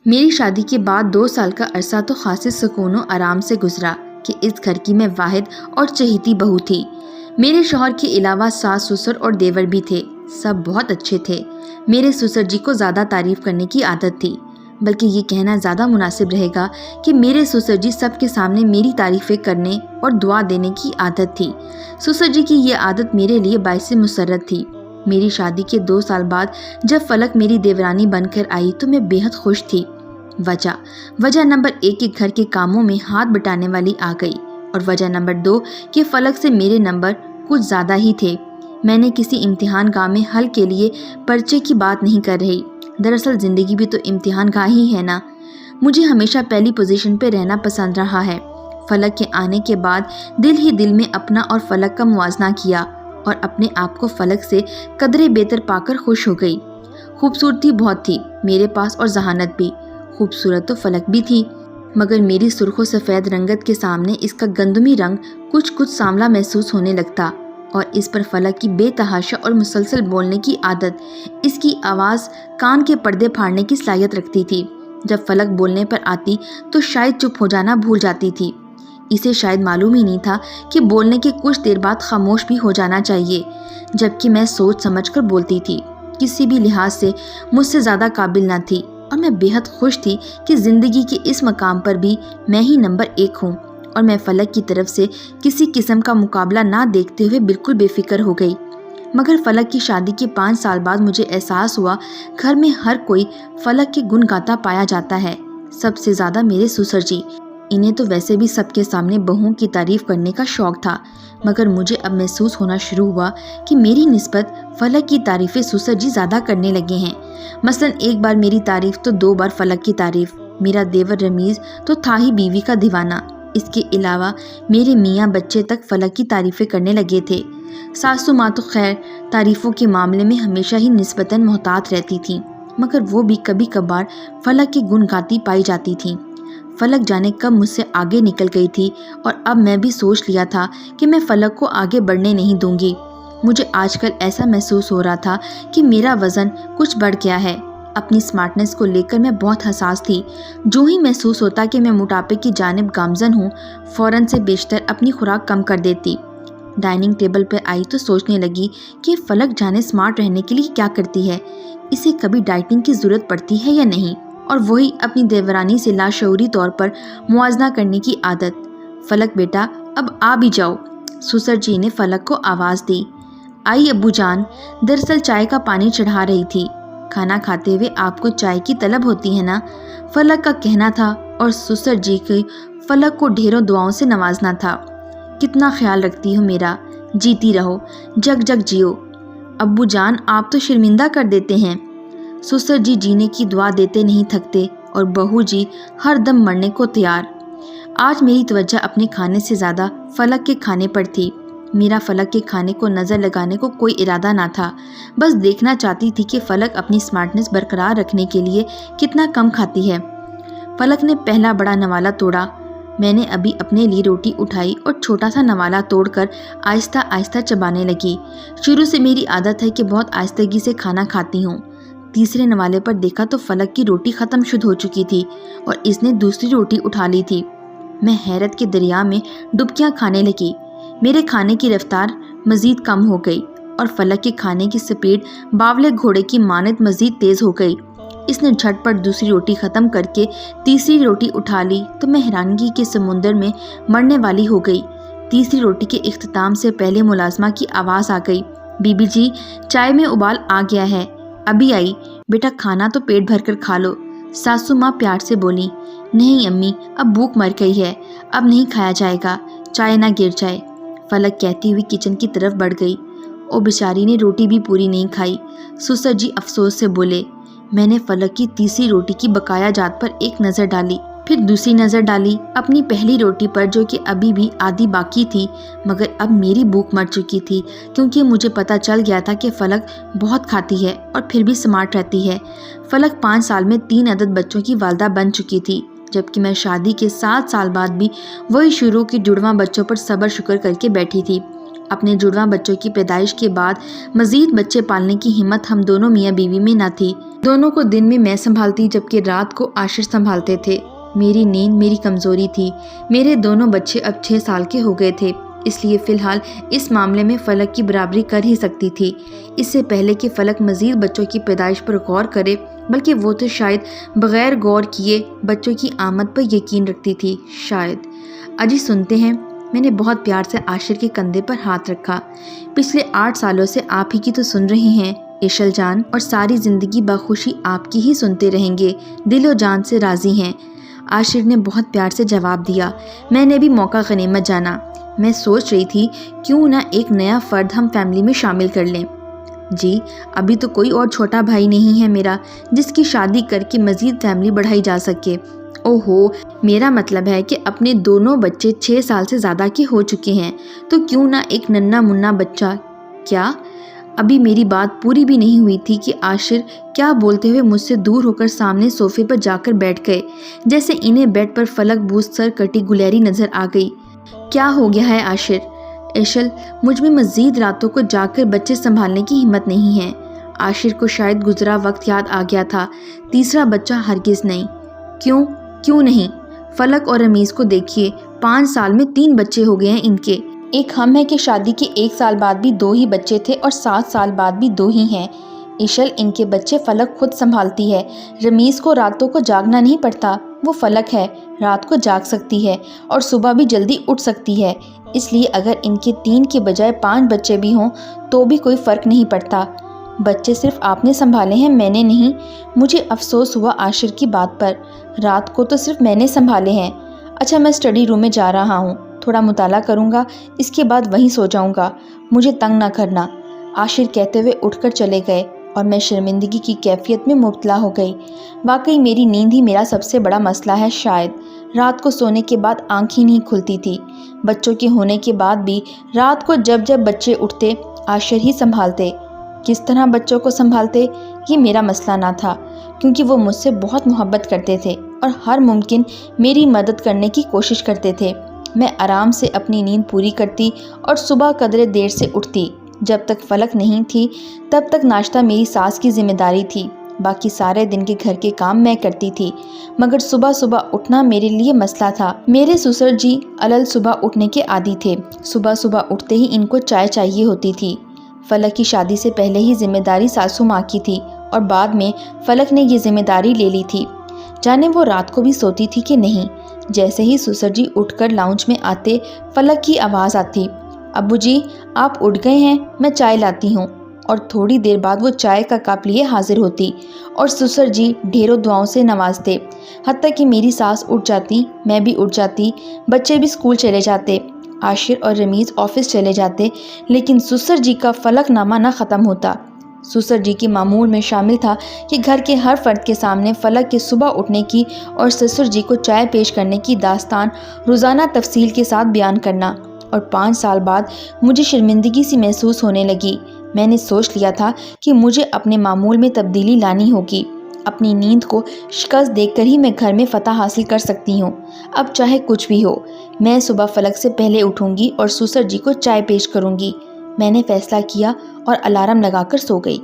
میری شادی کے بعد 2 سال کا عرصہ تو خاصے سکون و آرام سے گزرا کہ اس گھر کی میں واحد اور چہیتی بہو تھی۔ میرے شوہر کے علاوہ ساس سسر اور دیور بھی تھے، سب بہت اچھے تھے۔ میرے سسر جی کو زیادہ تعریف کرنے کی عادت تھی، بلکہ یہ کہنا زیادہ مناسب رہے گا کہ میرے سسر جی سب کے سامنے میری تعریفیں کرنے اور دعا دینے کی عادت تھی۔ سسر جی کی یہ عادت میرے لیے باعث مسرت تھی۔ میری شادی کے 2 سال بعد جب فلک میری دیورانی بن کر آئی تو میں بے حد خوش تھی۔ وجہ نمبر 1 کے گھر کے کاموں میں ہاتھ بٹانے والی آ گئی، اور وجہ نمبر 2 کہ فلک سے میرے نمبر کچھ زیادہ ہی تھے۔ میں نے کسی امتحان گاہ میں حل کے لیے پرچے کی بات نہیں کر رہی، دراصل زندگی بھی تو امتحان گاہ ہی ہے نا۔ مجھے ہمیشہ پہلی پوزیشن پہ رہنا پسند رہا ہے۔ فلک کے آنے کے بعد دل ہی دل میں اپنا اور فلک کا موازنہ کیا اور اپنے آپ کو فلک سے قدرے بہتر پا کر خوش ہو گئی۔ خوبصورتی بہت تھی میرے پاس اور ذہانت بھی، خوبصورت تو فلک بھی تھی، مگر میری سرخ و سفید رنگت کے سامنے اس کا گندمی رنگ کچھ سانولا محسوس ہونے لگتا، اور اس پر فلک کی بے تحاشا اور مسلسل بولنے کی عادت، اس کی آواز کان کے پردے پھاڑنے کی صلاحیت رکھتی تھی۔ جب فلک بولنے پر آتی تو شاید چپ ہو جانا بھول جاتی تھی۔ اسے شاید معلوم ہی نہیں تھا کہ بولنے کے کچھ دیر بعد خاموش بھی ہو جانا چاہیے، جبکہ میں سوچ سمجھ کر بولتی تھی۔ کسی بھی لحاظ سے مجھ سے زیادہ قابل نہ تھی، اور میں بے حد خوش تھی کہ زندگی کے اس مقام پر بھی میں ہی نمبر 1 ہوں، اور میں فلک کی طرف سے کسی قسم کا مقابلہ نہ دیکھتے ہوئے بالکل بے فکر ہو گئی۔ مگر فلک کی شادی کے 5 سال بعد مجھے احساس ہوا گھر میں ہر کوئی فلک کے گن گاتا پایا جاتا ہے، سب سے زیادہ میرے سسر جی۔ انہیں تو ویسے بھی سب کے سامنے بہوؤں کی تعریف کرنے کا شوق تھا، مگر مجھے اب محسوس ہونا شروع ہوا کہ میری نسبت فلک کی تعریفیں سسر جی زیادہ کرنے لگے ہیں۔ مثلاً 1 بار میری تعریف تو 2 بار فلک کی تعریف۔ میرا دیور رمیز تو تھا ہی بیوی کا دیوانہ، اس کے علاوہ میرے میاں بچے تک فلک کی تعریفیں کرنے لگے تھے۔ ساسو ماں تو خیر تعریفوں کے معاملے میں ہمیشہ ہی نسبتاً محتاط رہتی تھیں، مگر وہ بھی کبھی کبھار فلک کی گن گاتی پائی جاتی تھیں۔ فلک جانے کب مجھ سے آگے نکل گئی تھی، اور اب میں بھی سوچ لیا تھا کہ میں فلک کو آگے بڑھنے نہیں دوں گی۔ مجھے آج کل ایسا محسوس ہو رہا تھا کہ میرا وزن کچھ بڑھ گیا ہے۔ اپنی سمارٹنس کو لے کر میں بہت حساس تھی۔ جو ہی محسوس ہوتا کہ میں موٹاپے کی جانب گامزن ہوں، فوراً سے بیشتر اپنی خوراک کم کر دیتی۔ ڈائننگ ٹیبل پر آئی تو سوچنے لگی کہ فلک جانے سمارٹ رہنے کے لیے کیا کرتی ہے، اسے کبھی ڈائٹنگ کی ضرورت پڑتی ہے یا نہیں، اور وہی اپنی دیورانی سے لاشعوری طور پر موازنہ کرنے کی عادت۔ فلک بیٹا اب آ بھی جاؤ، سسر جی نے فلک کو آواز دی۔ آئی ابو جان، دراصل چائے کا پانی چڑھا رہی تھی۔ کھانا کھاتے ہوئے آپ کو چائے کی طلب ہوتی ہے نا، فلک کا کہنا تھا، اور سسر جی کی فلک کو ڈھیروں دعاؤں سے نوازنا تھا۔ کتنا خیال رکھتی ہو میرا، جیتی رہو، جگ جگ جیو۔ ابو جان آپ تو شرمندہ کر دیتے ہیں۔ سسر جی جینے کی دعا دیتے نہیں تھکتے، اور بہو جی ہر دم مرنے کو تیار۔ آج میری توجہ اپنے کھانے سے زیادہ فلک کے کھانے پر تھی۔ میرا فلک کے کھانے کو نظر لگانے کو کوئی ارادہ نہ تھا، بس دیکھنا چاہتی تھی کہ فلک اپنی سمارٹنس برقرار رکھنے کے لیے کتنا کم کھاتی ہے۔ فلک نے پہلا بڑا نوالا توڑا۔ میں نے ابھی اپنے لیے روٹی اٹھائی اور چھوٹا سا نوالا توڑ کر آہستہ آہستہ چبانے لگی۔ شروع سے میری عادت ہے کہ بہت آہستگی سے کھانا کھاتی ہوں۔ تیسرے نوالے پر دیکھا تو فلک کی روٹی ختم شد ہو چکی تھی، اور اس نے دوسری روٹی اٹھا لی تھی۔ میں حیرت کے دریا میں ڈبکیاں کھانے لگی۔ میرے کھانے کی رفتار مزید کم ہو گئی، اور فلک کے کھانے کی سپیڈ باولے گھوڑے کی مانند مزید تیز ہو گئی۔ اس نے جھٹ پٹ دوسری روٹی ختم کر کے تیسری روٹی اٹھا لی تو میں حیرانگی کے سمندر میں مرنے والی ہو گئی۔ تیسری روٹی کے اختتام سے پہلے ملازمہ کی آواز آ گئی، بی بی جی چائے میں ابال آ گیا ہے، ابھی آئی، بیٹا کھانا تو پیٹ بھر کر کھا لو۔ ساسو ماں پیار سے بولی، نہیں امی اب بھوک مر گئی ہے، اب نہیں کھایا جائے گا، چائے نہ گر جائے۔ فلک کہتی ہوئی کچن کی طرف بڑھ گئی۔ او بیچاری نے روٹی بھی پوری نہیں کھائی۔ سسر جی افسوس سے بولے۔ میں نے فلک کی تیسری روٹی کی بقایا جات پر ایک نظر ڈالی، پھر دوسری نظر ڈالی اپنی پہلی روٹی پر جو کہ ابھی بھی آدھی باقی تھی، مگر اب میری بھوک مر چکی تھی، کیونکہ مجھے پتہ چل گیا تھا کہ فلک بہت کھاتی ہے اور پھر بھی سمارٹ رہتی ہے۔ فلک 5 سال میں 3 عدد بچوں کی والدہ بن چکی تھی، جبکہ میں شادی کے 7 سال بعد بھی وہی شروع کے جڑواں بچوں پر صبر شکر کر کے بیٹھی تھی۔ اپنے جڑواں بچوں کی پیدائش کے بعد مزید بچے پالنے کی ہمت ہم دونوں میاں بیوی میں نہ تھی۔ دونوں کو دن میں میں سنبھالتی جبکہ رات کو عاشر سنبھالتے تھے۔ میری نیند میری کمزوری تھی۔ میرے دونوں بچے اب 6 سال کے ہو گئے تھے، اس لیے فی الحال اس معاملے میں فلک کی برابری کر ہی سکتی تھی۔ اس سے پہلے کہ فلک مزید بچوں کی پیدائش پر غور کرے، بلکہ وہ تو شاید بغیر غور کیے بچوں کی آمد پر یقین رکھتی تھی۔ شاید اجی سنتے ہیں، میں نے بہت پیار سے عاشر کے کندھے پر ہاتھ رکھا۔ پچھلے 8 سالوں سے آپ ہی کی تو سن رہے ہیں ایشل جان، اور ساری زندگی بخوشی آپ کی ہی سنتے رہیں گے، دل و جان سے راضی ہیں۔ عاشر نے بہت پیار سے جواب دیا۔ میں نے بھی موقع غنیمت جانا۔ میں سوچ رہی تھی کیوں نہ ایک نیا فرد ہم فیملی میں شامل کر لیں۔ جی ابھی تو کوئی اور چھوٹا بھائی نہیں ہے میرا جس کی شادی کر کے مزید فیملی بڑھائی جا سکے۔ اوہو، میرا مطلب ہے کہ اپنے دونوں بچے 6 سال سے زیادہ کے ہو چکے ہیں، تو کیوں نہ ایک ننھا منا بچہ۔ کیا؟ ابھی میری بات پوری بھی نہیں ہوئی تھی کہ عاشر کیا بولتے ہوئے مجھ سے دور ہو کر سامنے صوفے پر جا کر بیٹھ گئے، جیسے انہیں بیڈ پر فلک بوس سر کٹی گلیری نظر آ گئی۔ کیا ہو گیا ہے عاشر؟ ایشل، مجھ میں مزید راتوں کو جا کر بچے سنبھالنے کی ہمت نہیں ہے۔ عاشر کو شاید گزرا وقت یاد آ گیا تھا۔ تیسرا بچہ ہرگز نہیں۔ کیوں نہیں؟ فلک اور رمیز کو دیکھیے، 5 سال میں 3 بچے ہو گئے ہیں ان کے۔ ایک ہم ہے کہ شادی کے 1 سال بعد بھی 2 ہی بچے تھے اور 7 سال بعد بھی 2 ہی ہیں۔ ایشل، ان کے بچے فلک خود سنبھالتی ہے۔ رمیز کو راتوں کو جاگنا نہیں پڑتا، وہ فلک ہے، رات کو جاگ سکتی ہے اور صبح بھی جلدی اٹھ سکتی ہے۔ اس لیے اگر ان کے 3 کے بجائے 5 بچے بھی ہوں تو بھی کوئی فرق نہیں پڑتا۔ بچے صرف آپ نے سنبھالے ہیں، میں نے نہیں۔ مجھے افسوس ہوا عاشر کی بات پر، رات کو تو صرف میں نے سنبھالے ہیں۔ اچھا، میں اسٹڈی روم میں جا رہا ہوں، تھوڑا مطالعہ کروں گا، اس کے بعد وہیں سو جاؤں گا، مجھے تنگ نہ کرنا۔ عاشر کہتے ہوئے اٹھ کر چلے گئے اور میں شرمندگی کی کیفیت میں مبتلا ہو گئی۔ واقعی میری نیند ہی میرا سب سے بڑا مسئلہ ہے شاید۔ رات کو سونے کے بعد آنکھ ہی نہیں کھلتی تھی۔ بچوں کے ہونے کے بعد بھی رات کو جب بچے اٹھتے عاشر ہی سنبھالتے۔ کس طرح بچوں کو سنبھالتے یہ میرا مسئلہ نہ تھا، کیونکہ وہ مجھ سے بہت محبت کرتے تھے اور ہر ممکن میری مدد کرنے کی کوشش کرتے تھے۔ میں آرام سے اپنی نیند پوری کرتی اور صبح قدرے دیر سے اٹھتی۔ جب تک فلک نہیں تھی تب تک ناشتہ میری ساس کی ذمہ داری تھی، باقی سارے دن کے گھر کے کام میں کرتی تھی، مگر صبح اٹھنا میرے لیے مسئلہ تھا۔ میرے سسر جی علل صبح اٹھنے کے عادی تھے، صبح اٹھتے ہی ان کو چائے چاہیے ہوتی تھی۔ فلک کی شادی سے پہلے ہی ذمہ داری ساسو ماں کی تھی اور بعد میں فلک نے یہ ذمہ داری لے لی تھی۔ جانے وہ رات کو بھی سوتی تھی کہ نہیں۔ جیسے ہی سسر جی اٹھ کر لاؤنج میں آتے فلک کی آواز آتی، ابو جی آپ اٹھ گئے ہیں، میں چائے لاتی ہوں، اور تھوڑی دیر بعد وہ چائے کا کپ لیے حاضر ہوتی اور سسر جی ڈھیروں دعاؤں سے نوازتے، حتیٰ کہ میری ساس اٹھ جاتی، میں بھی اٹھ جاتی، بچے بھی اسکول چلے جاتے، عاشر اور رمیز آفس چلے جاتے، لیکن سسر جی کا فلک نامہ نہ ختم ہوتا۔ سسر جی کے معمول میں شامل تھا کہ گھر کے ہر فرد کے سامنے فلک کے صبح اٹھنے کی اور سسر جی کو چائے پیش کرنے کی داستان روزانہ تفصیل کے ساتھ بیان کرنا، اور 5 سال بعد مجھے شرمندگی سی محسوس ہونے لگی۔ میں نے سوچ لیا تھا کہ مجھے اپنے معمول میں تبدیلی لانی ہوگی۔ اپنی نیند کو شکست دیکھ کر ہی میں گھر میں فتح حاصل کر سکتی ہوں۔ اب چاہے کچھ بھی ہو، میں صبح فلک سے پہلے اٹھوں گی اور سسر جی کو چائے پیش کروں گی۔ میں نے فیصلہ کیا اور الارم لگا کر سو گئی۔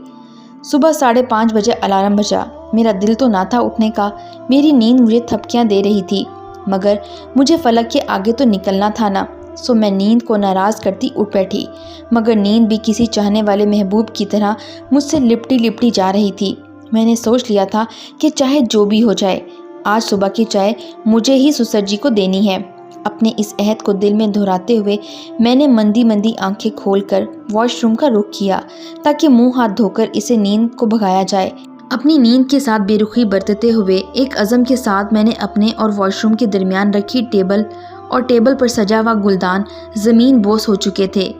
صبح 5:30 بجے الارم بجا۔ میرا دل تو نہ تھا اٹھنے کا، میری نیند مجھے تھپکیاں دے رہی تھی، مگر مجھے فلک کے آگے تو نکلنا تھا نا، سو میں نیند کو ناراض کرتی اٹھ بیٹھی، مگر نیند بھی کسی چاہنے والے محبوب کی طرح مجھ سے لپٹی جا رہی تھی۔ میں نے سوچ لیا تھا کہ چاہے جو بھی ہو جائے، آج صبح کی چائے مجھے ہی سسر جی کو دینی ہے۔ اپنے اس عہد کو دل میں دہراتے ہوئے میں نے مندی آنکھیں کھول کر واش روم کا رخ کیا تاکہ منہ ہاتھ دھو کر اسے نیند کو بھگایا جائے۔ اپنی نیند کے ساتھ بے رخی برتتے ہوئے ایک عزم کے ساتھ میں نے اپنے اور واش روم کے درمیان رکھی ٹیبل پر سجا ہوا گلدان زمین بوس ہو چکے تھے۔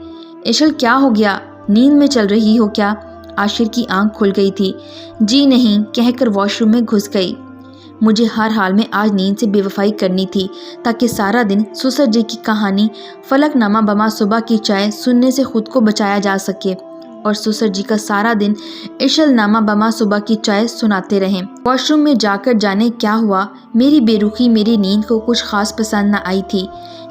ایشل، کیا ہو گیا؟ نیند میں چل رہی ہو کیا؟ عاشر کی آنکھ کھل گئی تھی۔ جی نہیں کہہ کر واش روم میں گھس گئی۔ مجھے ہر حال میں آج نیند سے بے وفائی کرنی تھی تاکہ سارا دن سسر جی کی کہانی فلک نامہ بما صبح کی چائے سننے سے خود کو بچایا جا سکے، اور سسر جی کا سارا دن ایشل نامہ بما صبح کی چائے سناتے رہیں۔ واش روم میں جا کر جانے کیا ہوا، میری بے رخی میری نیند کو کچھ خاص پسند نہ آئی تھی۔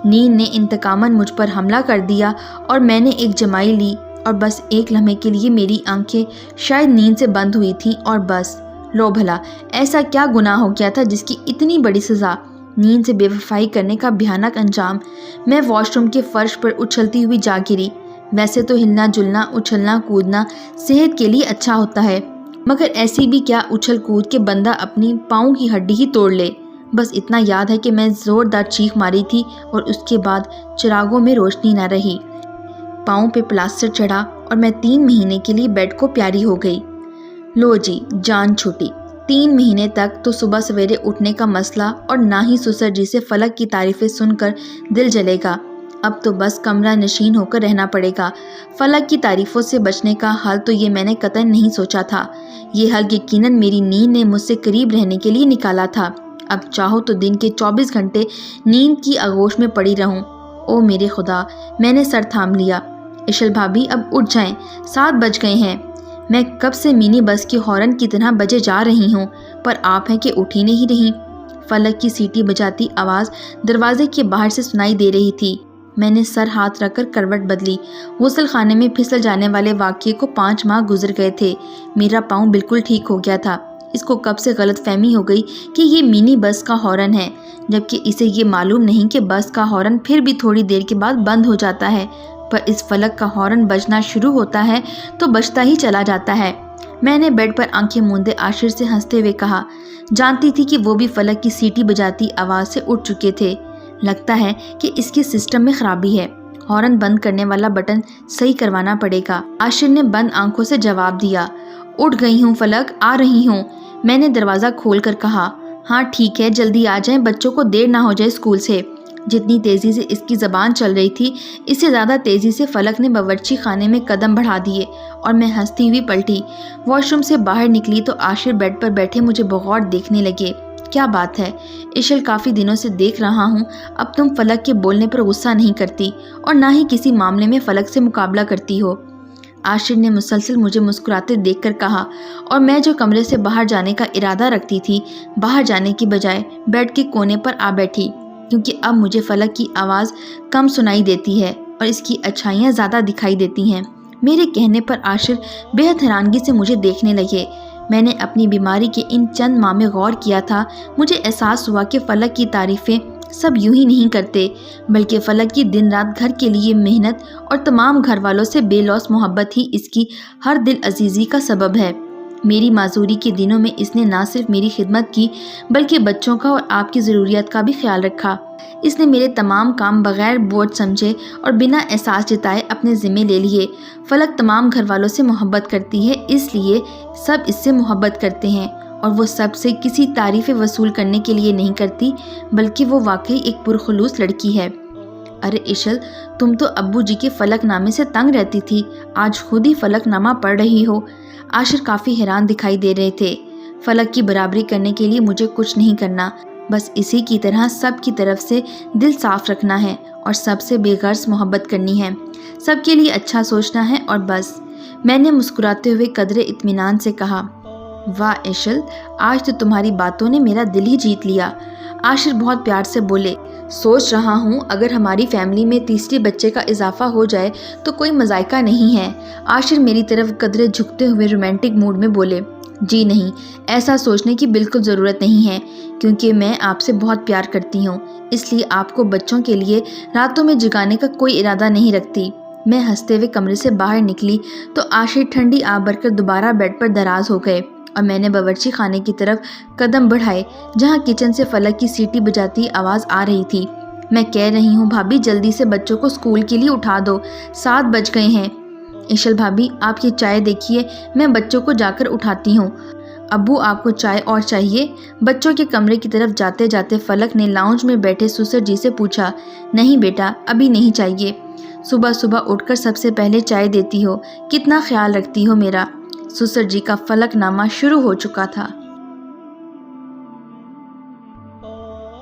نیند نے انتقاماً مجھ پر حملہ کر دیا اور میں نے ایک جمائی لی، اور بس ایک لمحے کے لیے میری آنکھیں شاید نیند سے بند ہوئی تھیں، اور بس لو بھلا ایسا کیا گناہ ہو گیا تھا جس کی اتنی بڑی سزا؟ نیند سے بے وفائی کرنے کا بھیانک انجام۔ میں واش روم کے فرش پر اچھلتی ہوئی جا گری۔ ویسے تو ہلنا جلنا، اچھلنا کودنا صحت کے لیے اچھا ہوتا ہے، مگر ایسی بھی کیا اچھل کود کے بندہ اپنی پاؤں کی ہڈی ہی توڑ لے۔ بس اتنا یاد ہے کہ میں زوردار چیخ ماری تھی اور اس کے بعد چراغوں میں روشنی نہ رہی۔ پاؤں پہ پلاسٹر چڑھا اور میں 3 مہینے کے لیے بیڈ کو پیاری ہو گئی۔ لو جی، جان چھوٹی۔ 3 مہینے تک تو صبح سویرے اٹھنے کا مسئلہ اور نہ ہی سسر جی سے فلک کی تعریفیں سن کر دل جلے گا۔ اب تو بس کمرہ نشین ہو کر رہنا پڑے گا۔ فلک کی تعریفوں سے بچنے کا حل تو یہ میں نے قطعاً نہیں سوچا تھا۔ یہ حل یقیناً میری نیند نے مجھ سے قریب رہنے کے لیے نکالا تھا۔ اب چاہو تو دن کے 24 گھنٹے نیند کی آغوش میں پڑی رہوں۔ او میرے خدا، میں نے سر تھام لیا۔ اشل بھابھی اب اٹھ جائیں، 7 بج گئے ہیں۔ میں کب سے مینی بس کی ہارن کی طرح بجے جا رہی ہوں، پر آپ ہیں کہ اٹھ ہی نہیں رہی۔ فلک کی سیٹی بجاتی آواز دروازے کے باہر سے سنائی دے رہی تھی۔ میں نے سر ہاتھ رکھ کر کروٹ بدلی۔ غسل خانے میں پھسل جانے والے واقعے کو 5 ماہ گزر گئے تھے۔ میرا پاؤں بالکل ٹھیک ہو گیا تھا۔ اس کو کب سے غلط فہمی ہو گئی کہ یہ مینی بس کا ہارن ہے، جبکہ اسے یہ معلوم نہیں کہ بس کا ہارن پھر بھی تھوڑی دیر کے بعد بند ہو جاتا ہے، پر اس فلک کا ہارن بجنا شروع ہوتا ہے تو بجتا ہی چلا جاتا ہے۔ میں نے بیڈ پر آنکھیں موندے عاشر سے ہنستے ہوئے کہا، جانتی تھی کہ وہ بھی فلک کی سیٹی بجاتی آواز سے اٹھ چکے تھے۔ لگتا ہے کہ اس کے سسٹم میں خرابی ہے، ہارن بند کرنے والا بٹن صحیح کروانا پڑے گا۔ عاشر نے بند آنکھوں سے جواب دیا، اٹھ گئی ہوں فلک، آ رہی ہوں۔ میں نے دروازہ کھول کر کہا، ہاں ٹھیک ہے، جلدی آ جائیں، بچوں کو دیر نہ ہو جائے اسکول سے۔ جتنی تیزی سے اس کی زبان چل رہی تھی، اس سے زیادہ تیزی سے فلک نے باورچی خانے میں قدم بڑھا دیے اور میں ہنستی ہوئی پلٹی۔ واش روم سے باہر نکلی تو عاشر بیڈ پر بیٹھے مجھے بغور دیکھنے لگے۔ کیا بات ہے اشل، کافی دنوں سے دیکھ رہا ہوں اب تم فلک کے بولنے پر غصہ نہیں کرتی اور نہ ہی کسی معاملے میں فلک سے مقابلہ کرتی ہو۔ عاشر نے مسلسل مجھے مسکراتے دیکھ کر کہا، اور میں جو کمرے سے باہر جانے کا ارادہ رکھتی تھی، باہر جانے کی بجائے بیڈ کے کونے پر آ بیٹھی، کیونکہ اب مجھے فلک کی آواز کم سنائی دیتی ہے اور اس کی اچھائیاں زیادہ دکھائی دیتی ہیں۔ میرے کہنے پر عاشر بے حد حیرانگی سے مجھے دیکھنے لگے۔ میں نے اپنی بیماری کے ان چند ماہ میں غور کیا تھا۔ مجھے احساس ہوا کہ فلک کی تعریفیں سب یوں ہی نہیں کرتے، بلکہ فلک کی دن رات گھر کے لیے محنت اور تمام گھر والوں سے بے لوث محبت ہی اس کی ہر دل عزیزی کا سبب ہے۔ میری معذوری کے دنوں میں اس نے نہ صرف میری خدمت کی، بلکہ بچوں کا اور آپ کی ضروریات کا بھی خیال رکھا۔ اس نے میرے تمام کام بغیر بوجھ سمجھے اور بنا احساس جتائے اپنے ذمے لے لیے۔ فلک تمام گھر والوں سے محبت کرتی ہے، اس لیے سب اس سے محبت کرتے ہیں، اور وہ سب سے کسی تعریفیں وصول کرنے کے لیے نہیں کرتی، بلکہ وہ واقعی ایک پرخلوص لڑکی ہے۔ ارے اشل، تم تو ابو جی کے فلک نامے سے تنگ رہتی تھی، آج خود ہی فلک نامہ پڑھ رہی ہو۔ عاشر کافی حیران دکھائی دے رہے تھے۔ فلک کی برابری کرنے کے لیے مجھے کچھ نہیں کرنا، بس اسی کی طرح سب کی طرف سے دل صاف رکھنا ہے اور سب سے بے غرض محبت کرنی ہے، سب کے لیے اچھا سوچنا ہے اور بس۔ میں نے مسکراتے ہوئے قدرے اطمینان سے کہا، واہ اشل، آج تو تمہاری باتوں نے میرا دل ہی جیت لیا۔ عاشر بہت پیار سے بولے، سوچ رہا ہوں اگر ہماری فیملی میں تیسری بچے کا اضافہ ہو جائے تو کوئی مذائقہ نہیں ہے۔ عاشر میری طرف قدرے جھکتے ہوئے رومانٹک موڈ میں بولے، جی نہیں، ایسا سوچنے کی بالکل ضرورت نہیں ہے، کیونکہ میں آپ سے بہت پیار کرتی ہوں، اس لیے آپ کو بچوں کے لیے راتوں میں جگانے کا کوئی ارادہ نہیں رکھتی۔ میں ہنستے ہوئے کمرے سے باہر نکلی تو عاشر ٹھنڈی آب بھر کر دوبارہ بیڈ پر دراز ہو گئے اور میں نے باورچی خانے کی طرف قدم بڑھائے، جہاں کچن سے فلک کی سیٹی بجاتی آواز آ رہی تھی۔ میں کہہ رہی ہوں بھابھی، جلدی سے بچوں کو اسکول کے لیے اٹھا دو، 7 بج گئے ہیں۔ اشل بھابھی، آپ یہ چائے دیکھیے، میں بچوں کو جا کر اٹھاتی ہوں۔ ابو، آپ کو چائے اور چاہیے؟ بچوں کے کمرے کی طرف جاتے جاتے فلک نے لاؤنج میں بیٹھے سسر جی سے پوچھا، نہیں بیٹا، ابھی نہیں چاہیے۔ صبح صبح اٹھ کر سب سے پہلے چائے دیتی ہو، کتنا خیال رکھتی ہو میرا۔ سسر جی کا فلک نامہ شروع ہو چکا تھا۔